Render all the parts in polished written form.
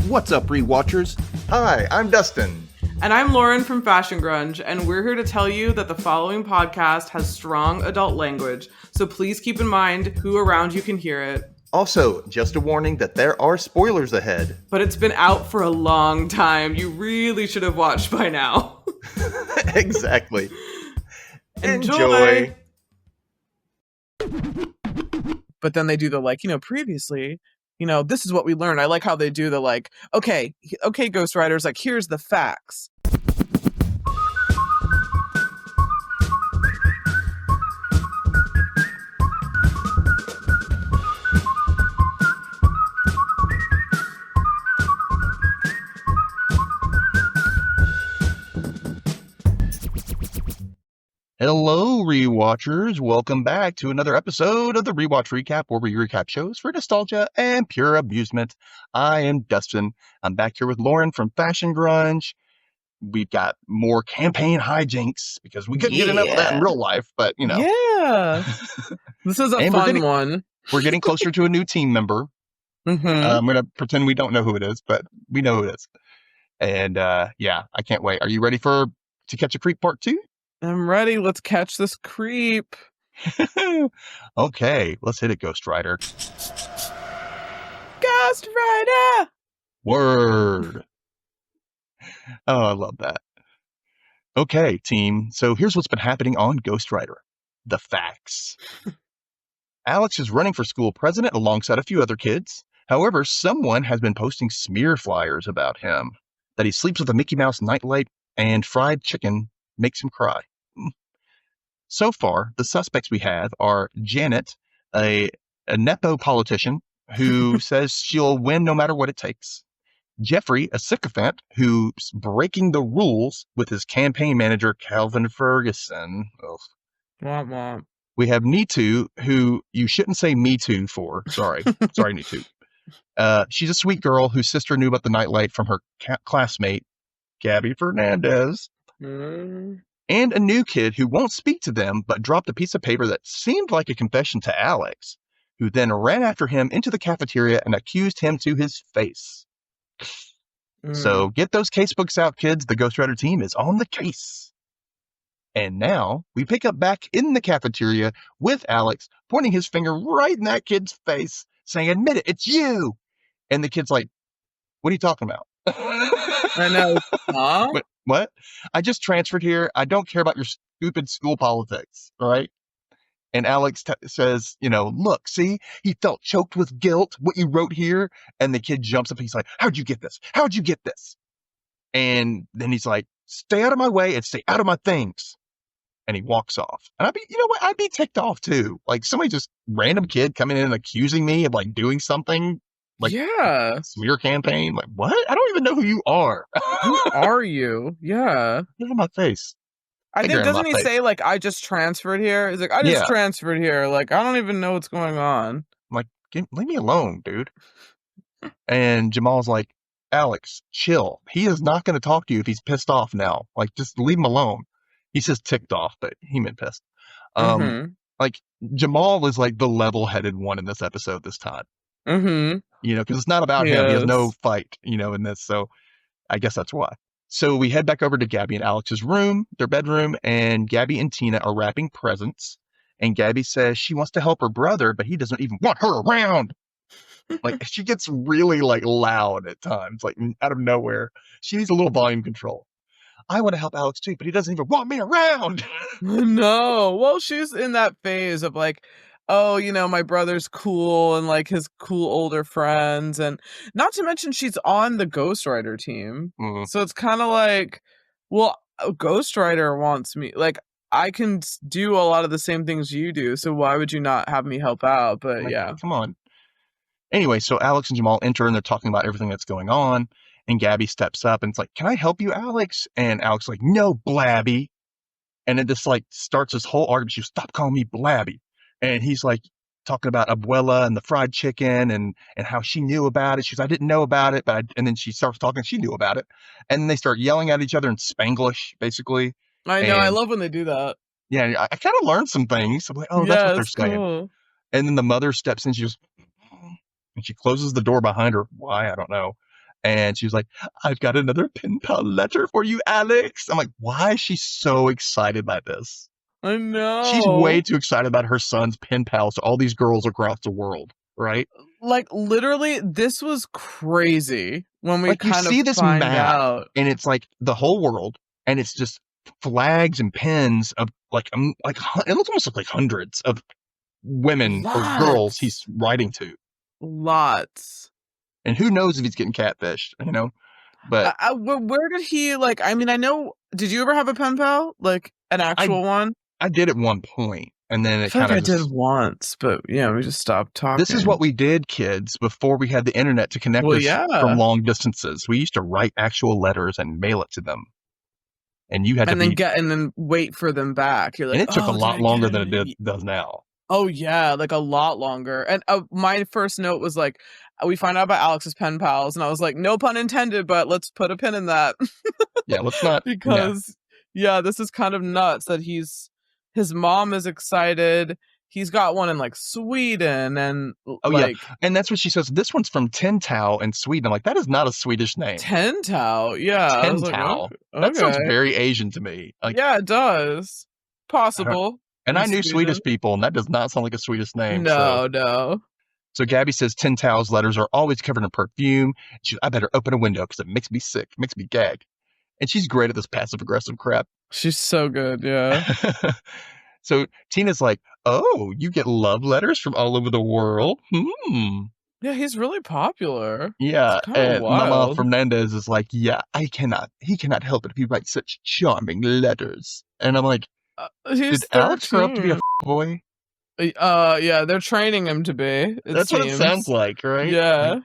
What's up, Rewatchers? Hi, I'm Dustin. And I'm Lauren from Fashion Grunge, and we're here to tell you that the following podcast has strong adult language, so please keep in mind who around you can hear it. Also, just a warning that there are spoilers ahead. But it's been out for a long time. You really should have watched by now. Exactly. Enjoy. But then they do the previously, this is what we learned. I like how they do the okay, Ghostwriters, here's the facts. Hello, Rewatchers. Welcome back to another episode of the Rewatch Recap, where we recap shows for nostalgia and pure amusement. I am Dustin. I'm back here with Lauren from Fashion Grunge. We've got more campaign hijinks because we couldn't get enough of that in real life, but Yeah. This is a fun one. We're getting closer to a new team member. Mm-hmm. I'm going to pretend we don't know who it is, but we know who it is. And I can't wait. Are you ready for To Catch a Creep Part 2? I'm ready. Let's catch this creep. Okay, let's hit it, Ghostwriter. Ghostwriter! Word. Oh, I love that. Okay, team. So here's what's been happening on Ghostwriter. The facts. Alex is running for school president alongside a few other kids. However, someone has been posting smear flyers about him. That he sleeps with a Mickey Mouse nightlight and fried chicken makes him cry. So far, the suspects we have are Janet, a Nepo politician who says she'll win no matter what it takes. Jeffrey, a sycophant who's breaking the rules with his campaign manager, Calvin Ferguson. Ugh. Womp womp. We have Nitu, who you shouldn't say me too for. Sorry. Sorry, Nitu. She's a sweet girl whose sister knew about the nightlight from her classmate, Gabby Fernandez. Mm. And a new kid who won't speak to them, but dropped a piece of paper that seemed like a confession to Alex, who then ran after him into the cafeteria and accused him to his face. So get those casebooks out, kids. The Ghostwriter team is on the case. And now we pick up back in the cafeteria with Alex, pointing his finger right in that kid's face, saying, "Admit it, it's you." And the kid's like, "What are you talking about?" I know. Huh? What? I just transferred here. I don't care about your stupid school politics. All right. And Alex says, look, see, he felt choked with guilt, what you wrote here. And the kid jumps up. He's like, "How'd you get this? How'd you get this?" And then he's like, "Stay out of my way and stay out of my things." And he walks off. And I'd be ticked off too. Like somebody just random kid coming in and accusing me of doing something. Yeah. Smear campaign. Like, what? I don't even know who you are. Who are you? Yeah. Get on my face. I think, doesn't he say, I just transferred here? He's like, I just transferred here. I don't even know what's going on. I'm like, leave me alone, dude. And Jamal's like, "Alex, chill. He is not going to talk to you if he's pissed off now. Just leave him alone." He says ticked off, but he meant pissed. Jamal is the level-headed one in this episode this time. Mm-hmm. Because it's not about him. He has no fight, in this. So I guess that's why. So we head back over to Gabby and Alex's room, their bedroom, and Gabby and Tina are wrapping presents. And Gabby says she wants to help her brother, but he doesn't even want her around. She gets really loud at times, out of nowhere. She needs a little volume control. "I want to help Alex too, but he doesn't even want me around." No. Well, she's in that phase of oh, my brother's cool and his cool older friends. And not to mention she's on the Ghostwriter team. Mm-hmm. So it's kind of well, a Ghostwriter wants me. I can do a lot of the same things you do. So why would you not have me help out? But yeah. Come on. Anyway, so Alex and Jamal enter and they're talking about everything that's going on. And Gabby steps up and it's like, "Can I help you, Alex?" And Alex is like, "No, Blabby." And it just starts this whole argument. She goes, "Stop calling me Blabby." And he's talking about Abuela and the fried chicken and how she knew about it. She's, "I didn't know about it," and then she starts talking. She knew about it. And then they start yelling at each other in Spanglish, basically. I know. I love when they do that. Yeah, I kind of learned some things. I'm like, oh, that's what they're saying. Cool. And then the mother steps in. She goes, and she closes the door behind her. Why? I don't know. And she was like, I've got another pen pal letter for you, Alex. I'm like, why is she so excited by this? I know. She's way too excited about her son's pen pals to all these girls across the world, right? Like, literally, this was crazy when we Like, you kind of see this find map, out. and it's like the whole world, and it's just flags and pens of like it looks almost like hundreds of women or girls he's writing to. Lots. And who knows if he's getting catfished, you know? But where did he, like, I mean, I know, did you ever have a pen pal? Like, an actual one? I did at one point, and then I it feel kind like of I did once, but yeah, we just stopped talking. This is what we did, kids, before we had the internet to connect us from long distances. We used to write actual letters and mail it to them. And you had to and then wait for them back. You're like, and it took a lot longer than it does now. Oh yeah, like a lot longer. And my first note was like, we find out about Alex's pen pals, and I was like, no pun intended, but let's put a pin in that. Yeah, let's not because this is kind of nuts that his mom is excited. He's got one in like Sweden and and that's what she says. This one's from Tintau in Sweden. I'm like, that is not a Swedish name. Tintau, yeah. Tintau. Like, okay. That sounds very Asian to me. Like, yeah, it does. Possible. And I knew Swedish people, and that does not sound like a Swedish name. No. So Gabby says Tintau's letters are always covered in perfume. I better open a window because it makes me sick, makes me gag. And she's great at this passive aggressive crap. She's so good, yeah. So Tina's like, oh, you get love letters from all over the world? Yeah, he's really popular. Yeah, and Mama Fernandez is like, yeah, he cannot help it if he writes such charming letters. And I'm like, did Alex grow up to be a boy? Yeah, they're training him to be. That's what it sounds like, right? Yeah.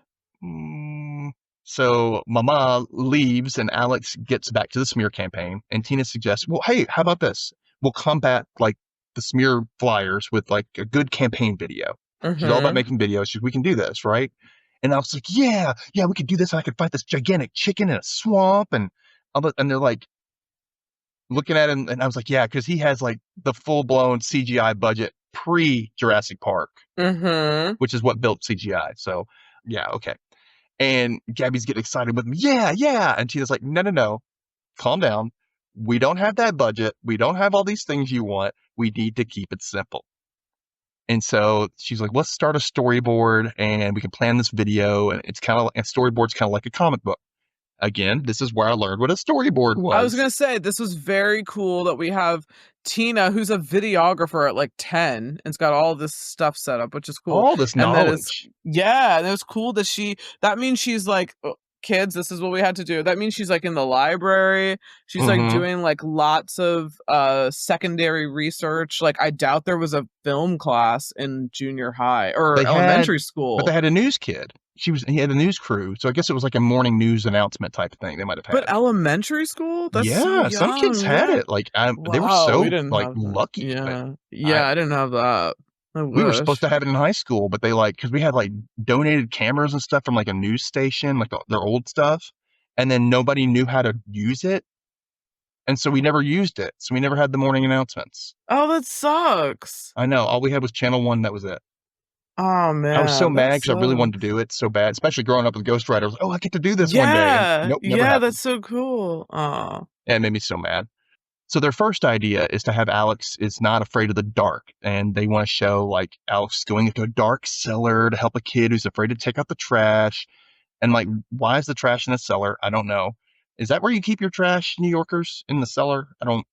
So Mama leaves and Alex gets back to the smear campaign, and Tina suggests, well, hey, how about this? We'll combat like the smear flyers with like a good campaign video. She's all about making videos. We can do this, right? And I was like, yeah, we could do this. And I could fight this gigantic chicken in a swamp. And they're like looking at him. And I was like, yeah, because he has like the full blown CGI budget pre-Jurassic Park, which is what built CGI. So yeah, okay. And Gabby's getting excited with me. Yeah. And Tina's like, no, calm down. We don't have that budget. We don't have all these things you want. We need to keep it simple. And so she's like, let's start a storyboard and we can plan this video. And it's kind of like a storyboard's kind of like a comic book. Again, this is where I learned what a storyboard was. I was going to say, this was very cool that we have Tina, who's a videographer at like 10, and it's got all this stuff set up, which is cool. All this knowledge. And it was cool that that means she's like, kids, this is what we had to do. That means she's like in the library. She's like doing like lots of secondary research. Like, I doubt there was a film class in junior high or elementary school. But they had a news kid. He had a news crew, so I guess it was like a morning news announcement type thing they might have had. But elementary school? That's so young, some kids had it. Like, they were so like lucky. Yeah, I didn't have that. We were supposed to have it in high school, but they because we had like donated cameras and stuff from like a news station, like their old stuff, and then nobody knew how to use it, and so we never used it. So we never had the morning announcements. Oh, that sucks. I know. All we had was Channel 1. That was it. Oh man, I was so mad because I really wanted to do it so bad, especially growing up with Ghostwriter. I was like, oh, I get to do this one day. And nope, never happened. That's so cool. Oh, yeah, it made me so mad. So their first idea is to have Alex is not afraid of the dark, and they want to show like Alex going into a dark cellar to help a kid who's afraid to take out the trash. And like, why is the trash in a cellar? I don't know. Is that where you keep your trash, New Yorkers, in the cellar? I don't.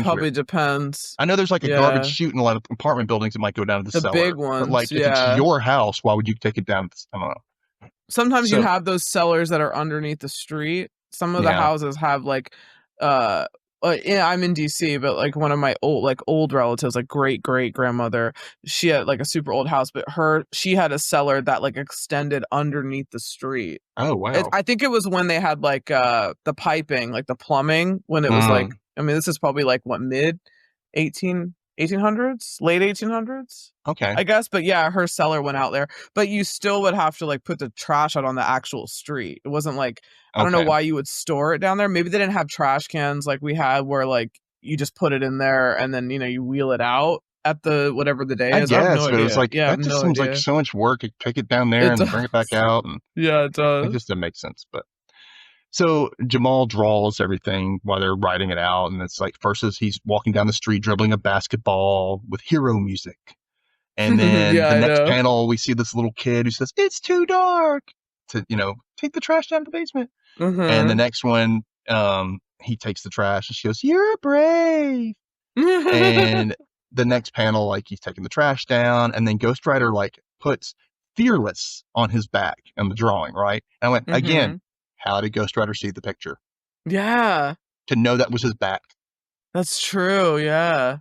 Probably weird. Depends. I know there's like a garbage chute in a lot of apartment buildings that might go down to the cellar. The big ones, but like, if it's your house, why would you take it down? I don't know. Sometimes you have those cellars that are underneath the street. Some of the houses have like, I'm in DC, but like one of my old relatives, like great grandmother, she had like a super old house, but she had a cellar that like extended underneath the street. Oh wow! I think it was when they had like the piping, like the plumbing, when it was like. I mean, this is probably like what, mid 1800s, late 1800s. Okay. I guess, but yeah, her cellar went out there. But you still would have to like put the trash out on the actual street. It wasn't like, I don't know why you would store it down there. Maybe they didn't have trash cans like we had where like you just put it in there and then, you wheel it out. at the whatever the day I is. I have guess, no but it was idea. like Yeah, I have that just no seems like idea. so much work. You take it down there It and then does. bring it back out, and Yeah, it it does. just doesn't make sense. But so Jamal draws everything while they're writing it out, and it's like first as he's walking down the street dribbling a basketball with hero music, and then Yeah, the I next know. panel we see this little kid who says it's too dark to take the trash down to the basement, and the next one he takes the trash and she goes, "You're brave." And the next panel, like he's taking the trash down, and then Ghostwriter like puts fearless on his back in the drawing, right? And I went, again, how did Ghostwriter see the picture? Yeah. To know that was his back. That's true, yeah.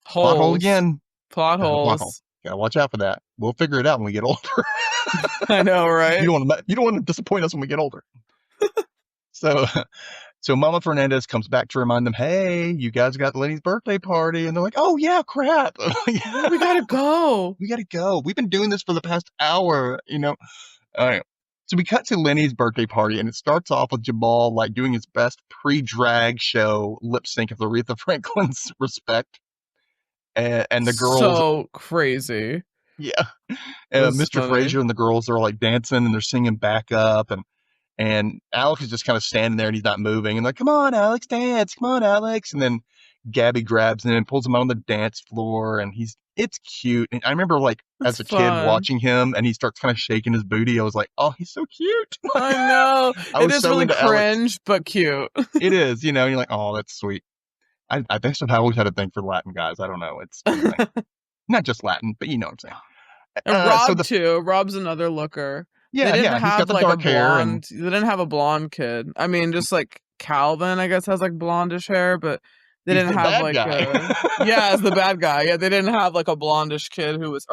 Plot hole again. Plot Plot hole. holes. Gotta watch out for that. We'll figure it out when we get older. I know, right? You don't want to disappoint us when we get older. So Mama Fernandez comes back to remind them, hey, you guys got Lenny's birthday party. And they're like, oh, yeah, crap. We gotta go. We gotta go. We've been doing this for the past hour, All right. So we cut to Lenny's birthday party, and it starts off with Jamal like doing his best pre-drag show lip sync of Aretha Franklin's Respect. And the girls... So crazy. Yeah. Mr. Fraser and the girls are like dancing, and they're singing back up, and Alex is just kind of standing there and he's not moving. And like, come on, Alex, dance. Come on, Alex. And then Gabby grabs him and pulls him out on the dance floor. And it's cute. And I remember like as a kid watching him and he starts kind of shaking his booty. I was like, oh, he's so cute. I know. It is really cringe, Alex. But cute. It is, you're like, oh, that's sweet. I think so. I always had a thing for Latin guys. I don't know. It's not just Latin, but you know what I'm saying. And Rob too. Rob's another looker. Yeah, he's got the dark hair. And... They didn't have a blonde kid. I mean, just like Calvin, I guess, has like blondish hair, but they didn't have like as the bad guy. Yeah, they didn't have like a blondish kid who was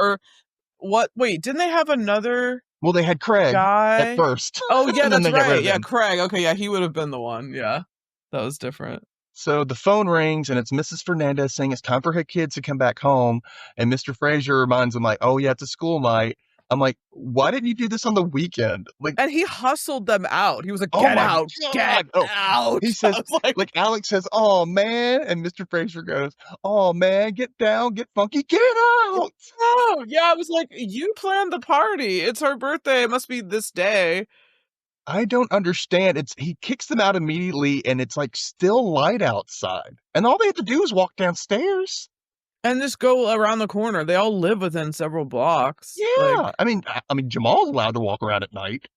what? Wait, didn't they have another? Well, they had Craig at first. Oh yeah, that's right. Yeah, Craig. Okay, yeah, he would have been the one. Yeah, that was different. So the phone rings, and it's Mrs. Fernandez saying it's time for her kids to come back home. And Mr. Fraser reminds them, like, oh, yeah, it's a school night. I'm like, why didn't you do this on the weekend? Like, and he hustled them out. He was like, get out. He says, like Alex says, oh, man. And Mr. Fraser goes, oh, man, get down, get funky, get out. Oh, yeah, I was like, you planned the party. It's her birthday. It must be this day. I don't understand. He kicks them out immediately, and it's like still light outside. And all they have to do is walk downstairs. And just go around the corner. They all live within several blocks. Yeah, I mean, Jamal's allowed to walk around at night.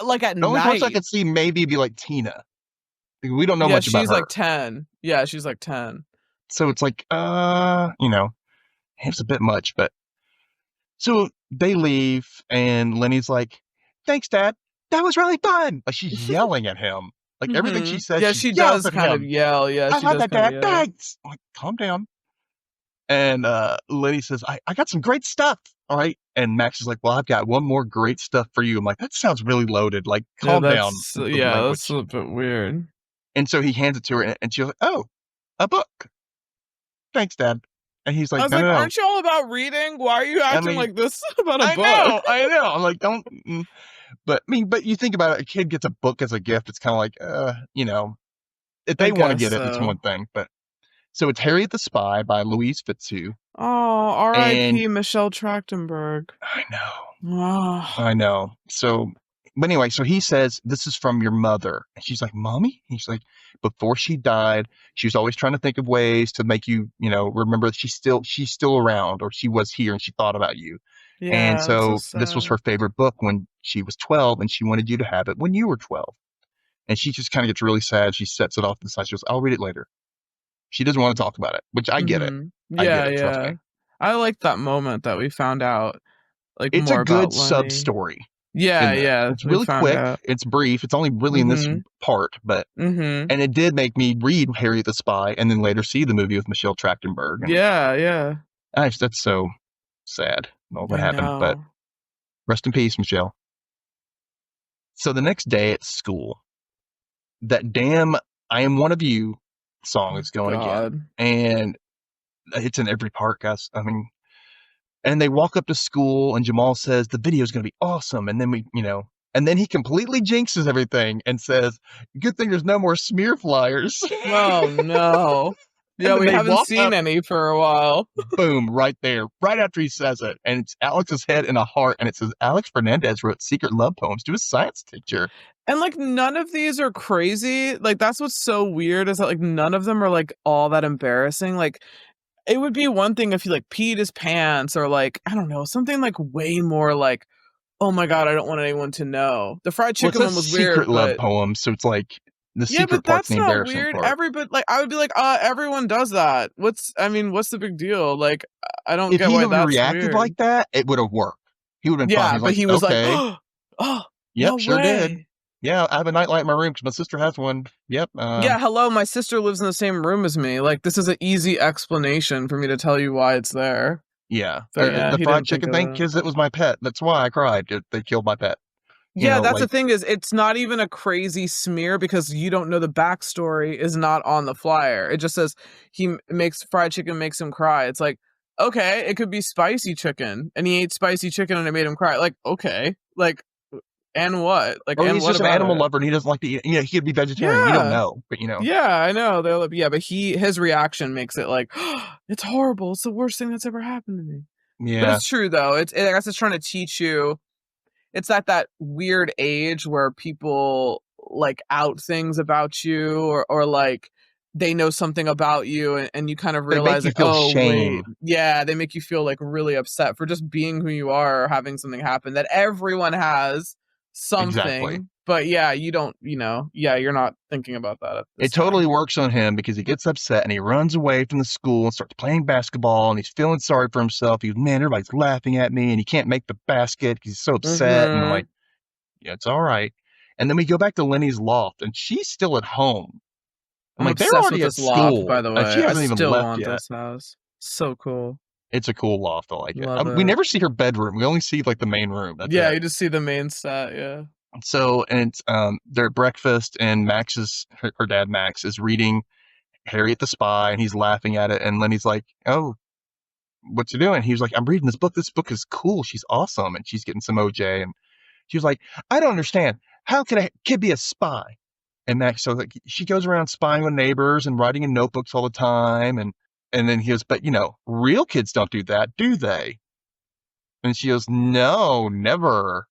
Like at night. The only person I could see maybe be like Tina. We don't know much about her. She's like 10. Yeah, she's like 10. So it's like, it's a bit much. But so they leave, and Lenny's like, "Thanks, Dad. That was really fun." Like she's yelling at him. Like everything she says. Yeah, she does kind of yell. Yeah, I love that, Dad. Thanks. I'm like, calm down. And Lenny says, I got some great stuff. All right. And Max is like, well, I've got one more great stuff for you. I'm like, that sounds really loaded. Like, calm down. Yeah, that's a bit weird. And so he hands it to her, and she's like, oh, a book. Thanks, Dad. And he's like, I was no. Aren't you all about reading? Why are you acting like this about a book? I know. I'm like, don't. But you think about it, a kid gets a book as a gift. It's kind of like, if they want to get it, it's one thing. But so it's Harriet the Spy by Louise Fitzhugh. Oh, R.I.P. Michelle Trachtenberg. I know. Oh. I know. So, but anyway, so he says, this is from your mother. And she's like, Mommy? And he's like, before she died, she was always trying to think of ways to make you, remember that she's still around, or she was here and she thought about you. Yeah, and so this was her favorite book when she was 12, and she wanted you to have it when you were 12. And she just kind of gets really sad. She sets it off to the side. She goes, I'll read it later. She doesn't want to talk about it, which I get it. Yeah, I get it, trust me. I like that moment that we found out. Like, it's more a good sub story. Yeah. It's really quick. It's brief. It's only really in this part, but and it did make me read Harriet the Spy and then later see the movie with Michelle Trachtenberg. And yeah. That's so sad. All that happened, but rest in peace, Michelle. So the next day at school, that damn "I Am One of You" song is going again, and it's in every part, guys. I mean, and they walk up to school, and Jamal says the video is going to be awesome, and then and then he completely jinxes everything and says, "Good thing there's no more smear flyers." Oh no! Yeah, then we they haven't walk seen up, any for a while. boom, right there, right after he says it. And it's Alex's head and a heart. And it says, Alex Fernandez wrote secret love poems to his science teacher. And, like, none of these are crazy. Like, that's what's so weird is that, like, none of them are, like, all that embarrassing. Like, it would be one thing if he, like, peed his pants or, like, I don't know, something, like, way more, like, oh my God, I don't want anyone to know. The fried Well, it chicken says one was secret weird, love but poems. So it's like the yeah, secret but part's that's the not embarrassing weird. part. Like, I would be like, everyone does that. What's the big deal? Like, I don't If get he why had that's reacted weird. like that, it would have worked. He would have been fine. Yeah, He's but like, he was like, okay. oh, Yep, no sure did. way. Yeah, I have a nightlight in my room because my sister has one. Yep. Yeah, hello, my sister lives in the same room as me. Like, this is an easy explanation for me to tell you why it's there. Yeah. But yeah, The he fried didn't think chicken of thing, that. because it was my pet. That's why I cried. They killed my pet. Yeah, that's like, the thing is it's not even a crazy smear because you don't know the backstory is not on the flyer. It just says fried chicken makes him cry. It's like, okay, it could be spicy chicken and he ate spicy chicken and it made him cry. Like, okay, like, and what? Like, or and he's what just an about animal it? lover and he doesn't like to eat. He could be vegetarian. You don't Yeah. know, but Yeah, I know. Yeah, but his reaction makes it like, it's horrible. It's the worst thing that's ever happened to me. But Yeah. it's true though. I guess it's trying to teach you. It's at that weird age where people like out things about you or like they know something about you and you kind of They make realize you like, feel oh wait, shame. yeah, they make you feel like really upset for just being who you are or having something happen that everyone has something. Exactly. But yeah, you don't, you're not thinking about that at this It totally time. works on him because he gets upset and he runs away from the school and starts playing basketball and he's feeling sorry for himself. He's, man, everybody's laughing at me and he can't make the basket because he's so upset. And I'm like, yeah, it's all right. And then we go back to Lenni's loft and she's still at home. I'm like, they're obsessed with already at this loft, by school. the way. She I hasn't even still left want yet. this house. So cool. It's a cool loft. I like it. Love We it. never see her bedroom. We only see like the main room. That's Yeah, it. you just see the main set. Yeah. So, and they're at breakfast, and her dad Max is reading Harriet the Spy, and he's laughing at it. And Lenny's like, "Oh, what you doing?" He was like, "I'm reading this book. This book is cool. She's awesome." And she's getting some OJ, and she was like, "I don't understand. How can a kid be a spy?" And Max, so like, she goes around spying on neighbors and writing in notebooks all the time, and then he goes, "But real kids don't do that, do they?" And she goes, "No, never."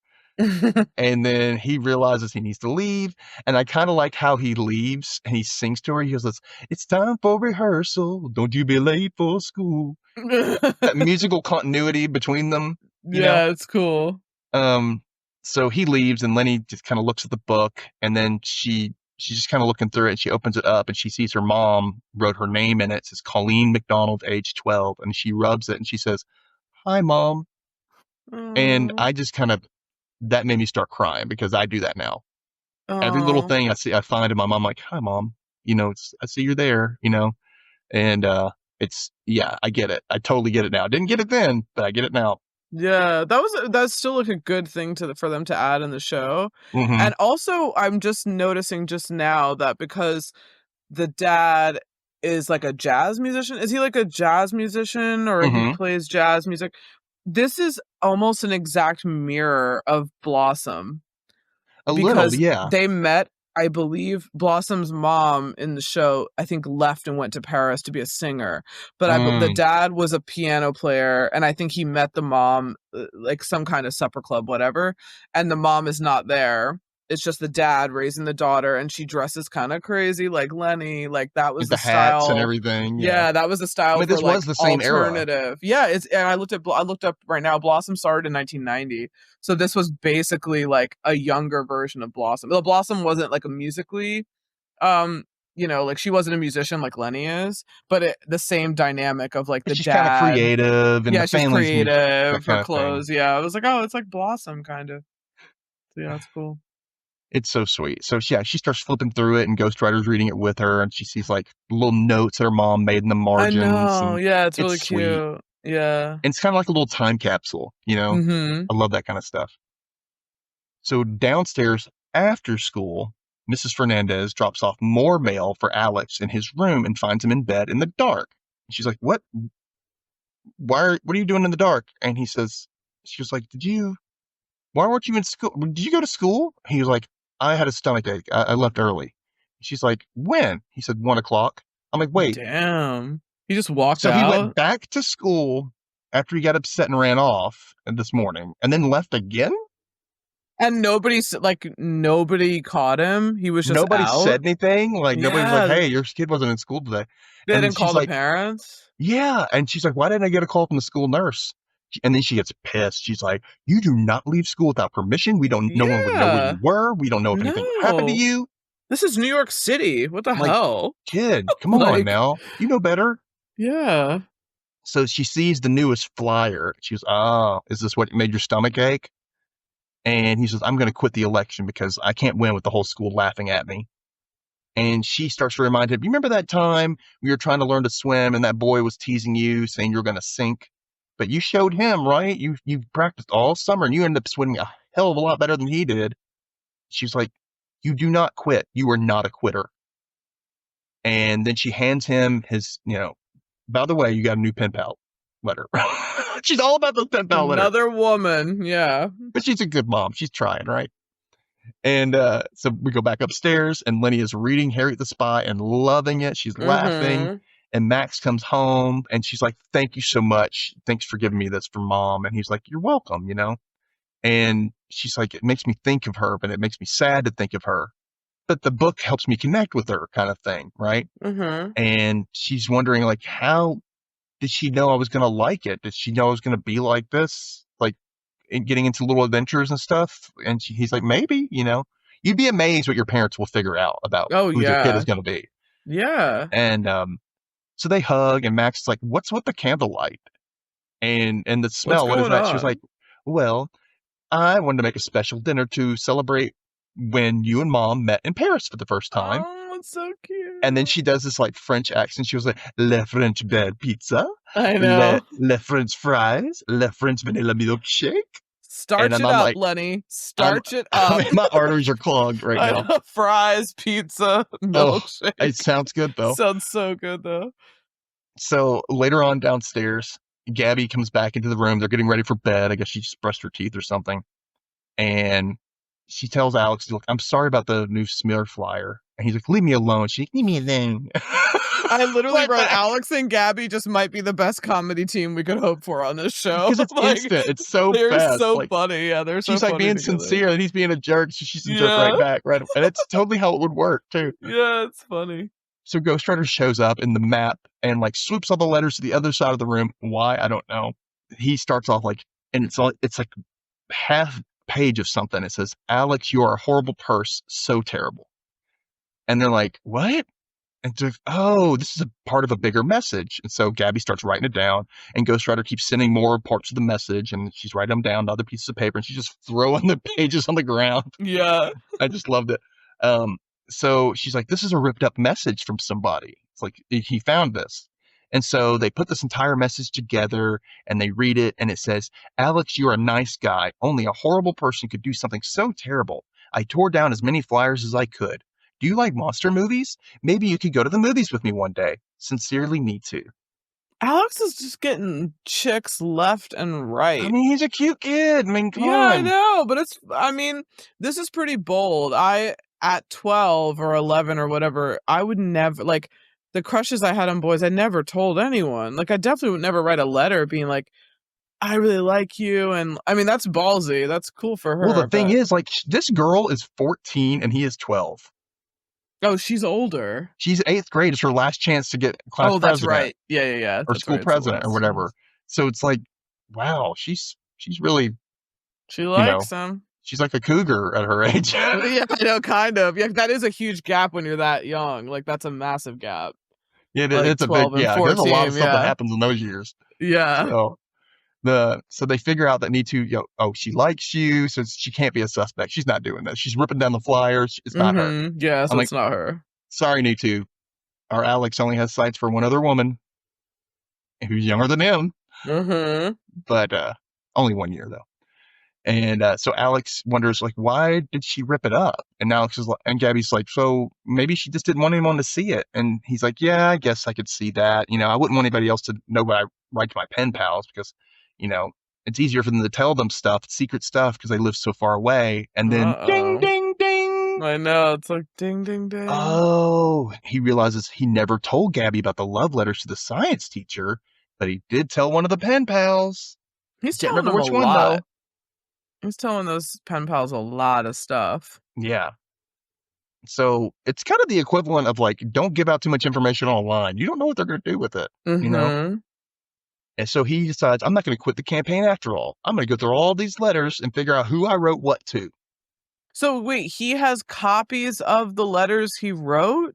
And then he realizes he needs to leave. And I kind of like how he leaves and he sings to her. He goes, "It's time for rehearsal. Don't you be late for school." That musical continuity between them. Yeah, it's cool. So he leaves and Lenny just kind of looks at the book and then she's just kind of looking through it and she opens it up and she sees her mom wrote her name in it. It says Colleen McDonald, age 12. And she rubs it and she says, "Hi, Mom." And I just that made me start crying because I do that now. Every little thing I find in my mom, like, "Hi, Mom." I see you're there, and I get it. I totally get it now. I didn't get it then, but I get it now. Yeah, that's still like a good thing for them to add in the show. Mm-hmm. And also I'm just noticing just now that because the dad is like a jazz musician, is he like a jazz musician or he plays jazz music? This is almost an exact mirror of Blossom. A little, yeah. They met, I believe, Blossom's mom in the show, I think, left and went to Paris to be a singer. But the dad was a piano player, and I think he met the mom, like some kind of supper club, whatever. And the mom is not there. It's just the dad raising the daughter, and she dresses kind of crazy like Lenni. Like that was the style. Hats and everything. Yeah, that was the style. This was the same alternative. Era. Yeah, and I looked up right now. Blossom started in 1990, so this was basically like a younger version of Blossom. The Blossom wasn't like a musically, like she wasn't a musician like Lenni is, but the same dynamic of like the she's dad. Kind of creative, and yeah, the she's creative. Her clothes, thing. yeah. I was like, oh, it's like Blossom kind of. So yeah, that's cool. It's so sweet. So yeah, she starts flipping through it and Ghostwriter's reading it with her and she sees like little notes that her mom made in the margins. I know. Yeah, it's really sweet. Cute. Yeah. And it's kind of like a little time capsule, I love that kind of stuff. So downstairs after school, Mrs. Fernandez drops off more mail for Alex in his room and finds him in bed in the dark. She's like, "What? What are you doing in the dark?" And she was like, "Why weren't you in school? Did you go to school?" He was like, "I had a stomach ache. I left early." She's like, "When?" He said, 1:00. I'm like, wait. Damn. He just walked So out? he went back to school after he got upset and ran off this morning and then left again? And nobody caught him? He was just Nobody out? said anything? Like, nobody was like, Yeah. hey, your kid wasn't in school today. They And didn't call she's the like, parents? yeah. And she's like, why didn't I get a call from the school nurse? And then she gets pissed. She's like, you do not leave school without permission. No one would know where you were. We don't know if anything would happen to you. This is New York City. What the hell? Kid, come on now. You know better. Yeah. So she sees the newest flyer. She goes, oh, is this what made your stomach ache? And he says, I'm going to quit the election because I can't win with the whole school laughing at me. And she starts to remind him, you remember that time we were trying to learn to swim and that boy was teasing you, saying you're going to sink? But you showed him, right? You practiced all summer and you ended up swimming a hell of a lot better than he did. She's like, you do not quit. You are not a quitter. And then she hands him his, by the way, you got a new pen pal letter. She's all about those pen pal letters. Another woman, yeah. But she's a good mom. She's trying, right? And so we go back upstairs, and Lenni is reading Harriet the Spy and loving it. She's laughing. And Max comes home, and she's like, thank you so much. Thanks for giving me this for Mom. And he's like, you're welcome, And she's like, it makes me think of her, but it makes me sad to think of her. But the book helps me connect with her, kind of thing, right? And she's wondering, like, how did she know I was going to like it? Did she know I was going to be like this? Like, getting into little adventures and stuff? And he's like, maybe, You'd be amazed what your parents will figure out about who your kid is going to be. Yeah. And so they hug, and Max is like, what's with the candlelight? And the smell, what is that? She was like, well, I wanted to make a special dinner to celebrate when you and Mom met in Paris for the first time. Oh, it's so cute. And then she does this like French accent. She was like, Le French bed pizza. I know. Le French fries. Le French vanilla milkshake. Starch it up, like, Lenni. Starch it up. My arteries are clogged right now. Fries, pizza, milkshake. Oh, it sounds good, though. Sounds so good, though. So later on downstairs, Gabby comes back into the room. They're getting ready for bed. I guess she just brushed her teeth or something. And she tells Alex, look, I'm sorry about the new smear flyer. And he's like, leave me alone. She's like, leave me alone. I literally wrote, Alex and Gabby just might be the best comedy team we could hope for on this show. Because it's instant. It's so they're fast. So funny. Yeah, they're so funny. She's like being sincere, and he's being a jerk. So she's a jerk right back. Right? And it's totally how it would work, too. Yeah, it's funny. So Ghostwriter shows up in the map and like swoops all the letters to the other side of the room. Why? I don't know. He starts off like, and it's like half page of something. It says, Alex, you are a horrible purse. So terrible. And they're like, what? And it's like, oh, this is a part of a bigger message. And so Gabby starts writing it down, and Ghostwriter keeps sending more parts of the message, and she's writing them down to other pieces of paper, and she's just throwing the pages on the ground. Yeah. I just loved it. So she's like, this is a ripped up message from somebody. It's like, he found this. And so they put this entire message together and they read it, and it says, Alex, you're a nice guy. Only a horrible person could do something so terrible. I tore down as many flyers as I could. Do you like monster movies? Maybe you could go to the movies with me one day. Sincerely, need to. Alex is just getting chicks left and right. I mean, he's a cute kid. I mean, come on. I know, but this is pretty bold. At 12 or 11 or whatever, I would never, like, the crushes I had on boys, I never told anyone. Like, I definitely would never write a letter being like, I really like you. And I mean, that's ballsy. That's cool for her. Well, the thing is, like, this girl is 14 and he is 12. Oh, she's older. She's 8th grade. It's her last chance to get class president. Oh, that's right. Yeah. Or school president or whatever. So it's like, wow, she's really... She likes him. She's like a cougar at her age. Yeah, I know, kind of. Yeah, that is a huge gap when you're that young. Like, that's a massive gap. Yeah, like it's a big, 14, there's a lot of stuff that happens in those years. Yeah. So they figure out that need to, she likes you, so she can't be a suspect. She's not doing that. She's ripping down the flyers. It's not her. Yeah, so it's not her. Sorry, Nitu. Our Alex only has sights for one other woman who's younger than him. But only 1 year, though. And so Alex wonders, like, why did she rip it up? And Alex is like, and Gabby's like, so maybe she just didn't want anyone to see it. And he's like, yeah, I guess I could see that. I wouldn't want anybody else to know what I write to my pen pals because, it's easier for them to tell them stuff, secret stuff, because they live so far away. And then ding, ding, ding. ding. I know. It's like ding, ding, ding. Oh, he realizes he never told Gabby about the love letters to the science teacher, but he did tell one of the pen pals. He's Can't telling remember them which a one, lot. though. He's telling those pen pals a lot of stuff. Yeah. So it's kind of the equivalent of like, don't give out too much information online. You don't know what they're going to do with it, you know? And so he decides, I'm not going to quit the campaign after all. I'm going to go through all these letters and figure out who I wrote what to. So wait, he has copies of the letters he wrote?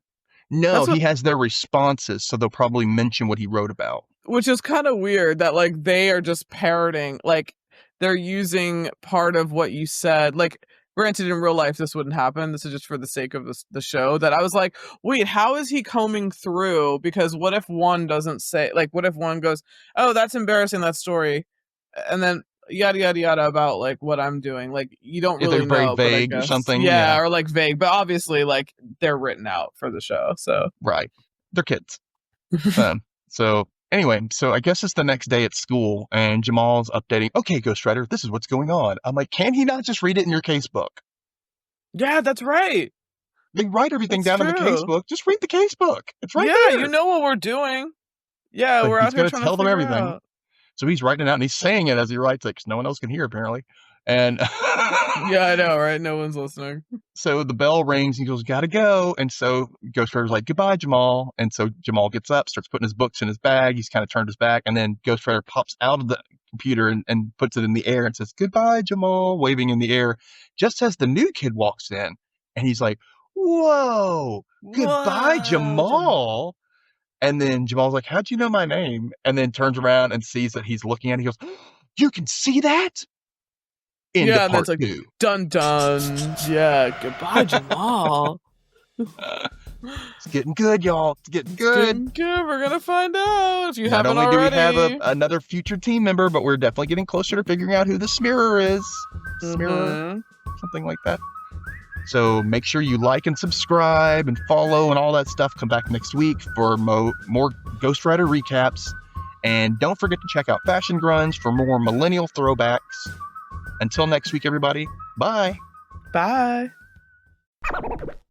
No, he has their responses, so they'll probably mention what he wrote about. Which is kind of weird that like they are just parroting, like they're using part of what you said. Like, granted, in real life this wouldn't happen. This is just for the sake of the show. That I was like, wait, how is he combing through? Because what if one doesn't say, like, what if one goes, oh, that's embarrassing, that story, and then yada yada yada about like what I'm doing. Like, you don't really they're know, very vague but I guess, or something. yeah, or like vague, but obviously like they're written out for the show. So right, they're kids. So anyway, so I guess it's the next day at school, and Jamal's updating. Okay, Ghostwriter, this is what's going on. I'm like, can he not just read it in your casebook? Yeah, that's right. They write everything down in the casebook. Just read the casebook. It's right there. Yeah, you know what we're doing. Yeah, we're out here trying to tell them everything. Out. So he's writing it out and he's saying it as he writes it because no one else can hear apparently. And yeah, I know, right? No one's listening. So the bell rings and he goes, gotta go. And so Ghostwriter's like, goodbye, Jamal. And so Jamal gets up, starts putting his books in his bag. He's kind of turned his back. And then Ghostwriter pops out of the computer and puts it in the air and says, goodbye, Jamal, waving in the air, just as the new kid walks in. And he's like, whoa, goodbye, Jamal. And then Jamal's like, how'd you know my name? And then turns around and sees that he's looking at it. He goes, you can see that? Into yeah, part that's like, two. Dun dun. Yeah, goodbye, Jamal. It's getting good, y'all. It's getting good. We're going to find out if you haven't already. Not only do we have another future team member, but we're definitely getting closer to figuring out who the Smearer is. Smearer, something like that. So make sure you like and subscribe and follow and all that stuff. Come back next week for more Ghostwriter recaps. And don't forget to check out Fashion Grunge for more millennial throwbacks. Until next week, everybody. Bye. Bye.